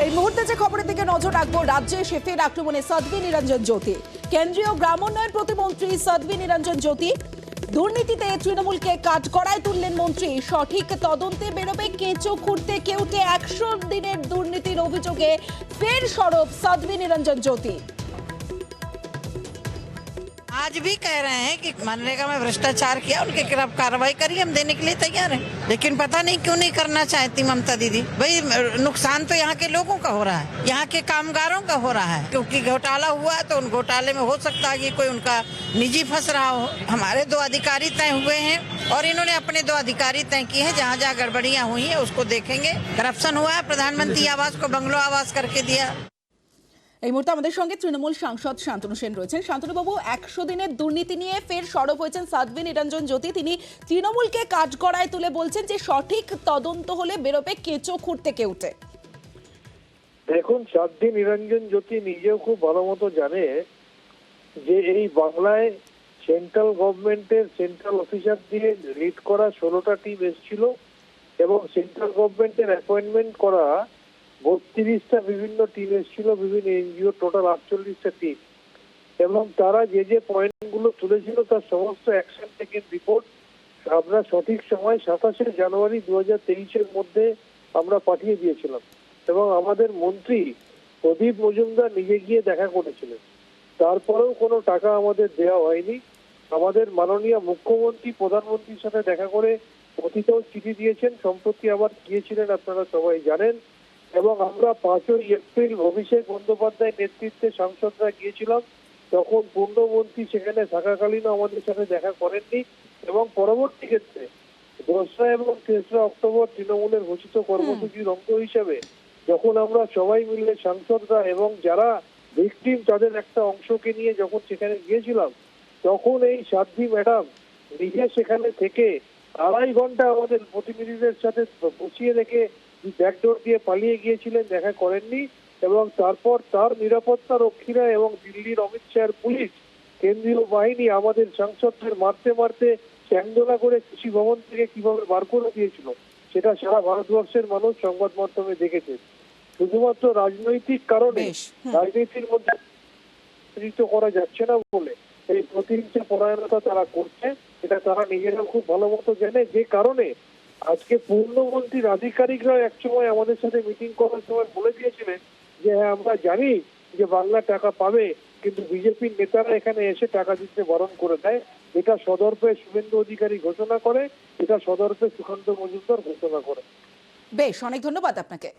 এই মুহূর্তে যে খবরের দিকে নজর রাখবো, রাজ্যে শেফের আক্রমণে সাধ্বী নিরঞ্জন জ্যোতি। কেন্দ্রীয় গ্রামোন্নয়ন প্রতিমন্ত্রী সাধ্বী নিরঞ্জন জ্যোতি দুর্নীতিতে তৃণমূলকে কাঠগড়ায় তুললেন মন্ত্রী। সঠিক তদন্তে বেরোবে কেঁচো খুঁড়তে কেউটে 100 দিনের দুর্নীতির অভিযোগে ফের সরব সাধ্বী নিরঞ্জন জ্যোতি। आज भी कह रहे हैं कि मनरेगा में भ्रष्टाचार किया, उनके खिलाफ कार्रवाई करिए, हम देने के लिए तैयार हैं। लेकिन पता नहीं क्यों नहीं करना चाहती ममता दीदी। भाई नुकसान तो यहाँ के लोगों का हो रहा है, यहाँ के कामगारों का हो रहा है, क्योंकि घोटाला हुआ है तो उन घोटाले में हो सकता है कि कोई उनका निजी फंस रहा हो। हमारे 2 अधिकारी तय हुए हैं और इन्होंने अपने 2 अधिकारी तय किए हैं। जहाँ जहाँ गड़बड़ियाँ हुई है उसको देखेंगे। करप्शन हुआ है, प्रधानमंत्री आवास को बंगलो आवास करके दिया। এই মুহূর্তে আমাদের সঙ্গে তৃণমূল সাংসদ শান্তনু সেন রয়েছেন। শান্তনু বাবু, 100 দিনের দুর্নীতি নিয়ে ফের সরব হয়েছেন সাধ্বী নিরঞ্জন জ্যোতি। তিনি তৃণমূলকে কাঠগড়ায় তুলে বলছেন যে সঠিক তদন্ত হলে বেরোবে কেঁচো খুঁড়তে কেউটে। দেখুন, সাধ্বী নিরঞ্জন জ্যোতি নিজেও খুব ভালো মতো জানে যে এই বাংলায় সেন্ট্রাল গভর্নমেন্টের সেন্ট্রাল অফিসার দিয়ে লিড করা 16টা টিম এসেছিল এবং সেন্ট্রাল গভর্নমেন্টের অ্যাপয়েন্টমেন্ট করা 32টা বিভিন্ন টিম এসেছিল, বিভিন্ন এনজিও, টোটাল 48টা টিম। এবং তারা যে যে পয়েন্টগুলো তুলেছিল তার সমস্ত অ্যাকশন টেকেন রিপোর্ট আমরা সঠিক সময় 27শে জানুয়ারি 2023-এর মধ্যে আমরা পাঠিয়ে দিয়েছিলাম। এবং আমাদের মন্ত্রী প্রদীপ মজুমদার নিজে গিয়ে দেখা করেছিলেন। তারপরেও কোনো টাকা আমাদের দেওয়া হয়নি। আমাদের মাননীয় মুখ্যমন্ত্রী প্রধানমন্ত্রীর সাথে দেখা করে অতীতেও চিঠি দিয়েছেন, সম্প্রতি আবার গিয়েছিলেন, আপনারা সবাই জানেন। এবং আমরা 5ই এপ্রিল অভিষেক বন্দ্যোপাধ্যায়ের নেতৃত্বে সাংসদরা গিয়েছিলাম, তখন পূর্ণমন্ত্রী সেখানে থাকাকালীনও আমাদের সাথে দেখা করেননি। এবং পরবর্তী ক্ষেত্রে 2রা এবং 3রা অক্টোবর তৃণমূলের ঘোষিত কর্মসূচির অঙ্গ হিসেবে যখন আমরা সবাই মিলে সাংসদরা এবং যারা ভিকটিম তাদের একটা অংশকে নিয়ে যখন সেখানে গিয়েছিলাম, তখন এই সাধ্বী ম্যাডাম নিজে সেখানে থেকে 2.5 ঘন্টা আমাদের প্রতিনিধিদের সাথে বসিয়ে রেখে ব্যাকডোর দিয়ে পালিয়ে গিয়েছিলেন, দেখা করেননি। এবং তারপর তার নিরাপত্তা রক্ষীরা এবং দিল্লির অমিত শাহের পুলিশ, কেন্দ্রীয় বাহিনী আমাদের সাংসদদের মারতে মারতে চ্যাংদোলা করে কৃষি ভবন থেকে কিভাবে বার করে দিয়েছিল সেটা সারা ভারতবর্ষের মানুষ সংবাদ মাধ্যমে দেখেছে। শুধুমাত্র রাজনৈতিক কারণে রাজনীতির মধ্যে করা যাচ্ছে না বলে এই প্রতিহিংসা পরায়ণতা তারা করছে, এটা তারা নিজেরা খুব ভালো মতো জানে। যে কারণে আজকে পূর্ণমন্ত্রীর আধিকারিকরা একসময় আমাদের সাথে মিটিং করার সময় বলে দিয়েছিলেন যে হ্যাঁ, আমরা জানি যে বাংলা টাকা পাবে, কিন্তু বিজেপির নেতারা এখানে এসে টাকা দিতে বারণ করে দেয়। এটা সদর্পে শুভেন্দু অধিকারী ঘোষণা করে, এটা সদর্পে সুকান্ত মজুমদার ঘোষণা করে। বেশ, অনেক ধন্যবাদ আপনাকে।